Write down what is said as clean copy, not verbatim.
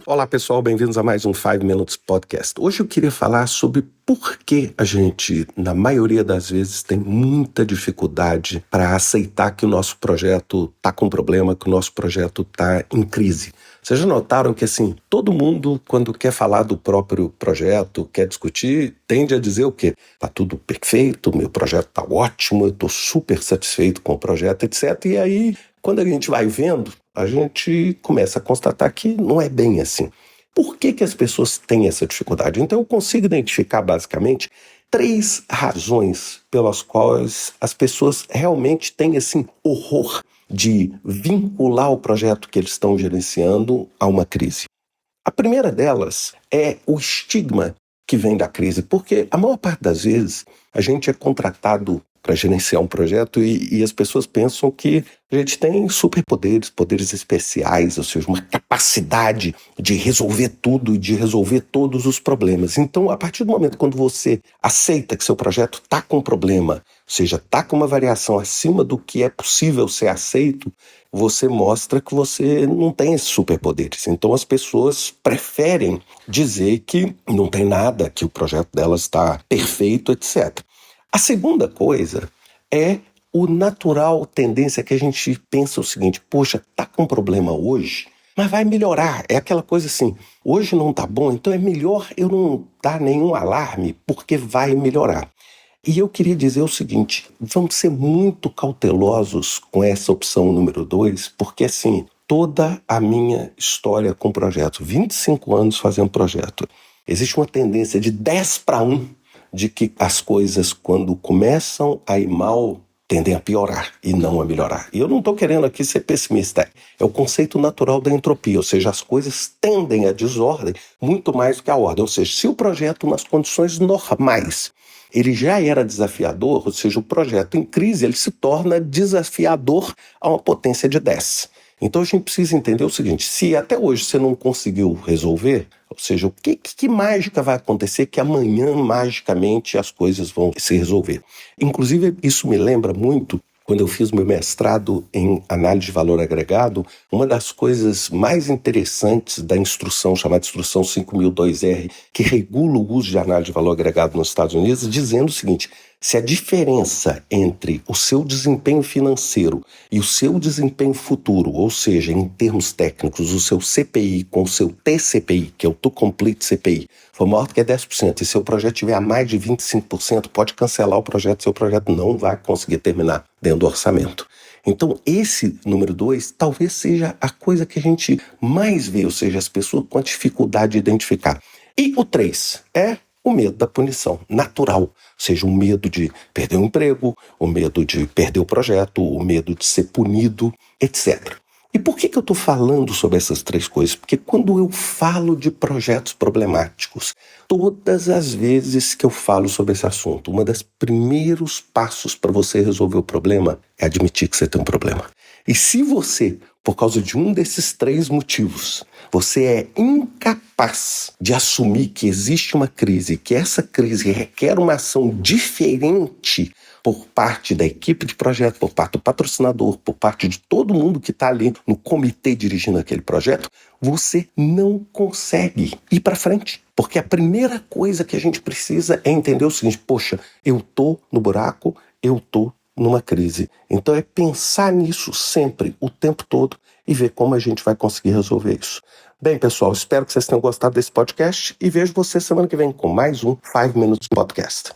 Olá pessoal, bem-vindos a mais um 5 Minutes Podcast. Hoje eu queria falar sobre por que a gente, na maioria das vezes, tem muita dificuldade para aceitar que o nosso projeto está com problema, que o nosso projeto está em crise. Vocês já notaram que, todo mundo, quando quer falar do próprio projeto, quer discutir, tende a dizer o quê? Tá tudo perfeito, meu projeto tá ótimo, eu tô super satisfeito com o projeto, etc. E aí, quando a gente vai vendo, a gente começa a constatar que não é bem assim. Por que as pessoas têm essa dificuldade? Então eu consigo identificar basicamente 3 razões pelas quais as pessoas realmente têm esse horror de vincular o projeto que eles estão gerenciando a uma crise. A primeira delas é o estigma que vem da crise, porque a maior parte das vezes a gente é contratado para gerenciar um projeto e as pessoas pensam que a gente tem superpoderes, poderes especiais, ou seja, uma capacidade de resolver tudo e de resolver todos os problemas. Então, a partir do momento quando você aceita que seu projeto está com problema, ou seja, está com uma variação acima do que é possível ser aceito, você mostra que você não tem esses superpoderes. Então as pessoas preferem dizer que não tem nada, que o projeto delas está perfeito, etc. A segunda coisa é o natural tendência que a gente pensa o seguinte: poxa, tá com problema hoje, mas vai melhorar. É aquela coisa assim, hoje não tá bom, então é melhor eu não dar nenhum alarme, porque vai melhorar. E eu queria dizer o seguinte: vamos ser muito cautelosos com essa opção número 2, porque toda a minha história com projeto, 25 anos fazendo projeto, existe uma tendência de 10-1 de que as coisas, quando começam a ir mal, tendem a piorar e não a melhorar. E eu não estou querendo aqui ser pessimista, é o conceito natural da entropia, ou seja, as coisas tendem à desordem muito mais do que à ordem. Ou seja, se o projeto nas condições normais ele já era desafiador, ou seja, o projeto em crise ele se torna desafiador a uma potência de 10. Então a gente precisa entender o seguinte: se até hoje você não conseguiu resolver, ou seja, o que mágica vai acontecer que amanhã magicamente as coisas vão se resolver? Inclusive isso me lembra muito quando eu fiz meu mestrado em análise de valor agregado. Uma das coisas mais interessantes da instrução, chamada Instrução 5002R, que regula o uso de análise de valor agregado nos Estados Unidos, dizendo o seguinte: se a diferença entre o seu desempenho financeiro e o seu desempenho futuro, ou seja, em termos técnicos, o seu CPI com o seu TCPI, que é o To Complete CPI, for maior do que 10%, e seu projeto tiver a mais de 25%, pode cancelar o projeto, seu projeto não vai conseguir terminar dentro do orçamento. Então, esse número 2 talvez seja a coisa que a gente mais vê, ou seja, as pessoas com a dificuldade de identificar. E o 3 é o medo da punição, natural, ou seja, o medo de perder o emprego, o medo de perder o projeto, o medo de ser punido, etc. E por que eu estou falando sobre essas 3 coisas? Porque quando eu falo de projetos problemáticos, todas as vezes que eu falo sobre esse assunto, um dos primeiros passos para você resolver o problema é admitir que você tem um problema. E se você, por causa de um desses 3 motivos, você é incapaz de assumir que existe uma crise, que essa crise requer uma ação diferente por parte da equipe de projeto, por parte do patrocinador, por parte de todo mundo que está ali no comitê dirigindo aquele projeto, você não consegue ir para frente. Porque a primeira coisa que a gente precisa é entender o seguinte: poxa, eu tô no buraco, eu tô numa crise. Então é pensar nisso sempre, o tempo todo, e ver como a gente vai conseguir resolver isso. Bem, pessoal, espero que vocês tenham gostado desse podcast e vejo vocês semana que vem com mais um 5 Minutes Podcast.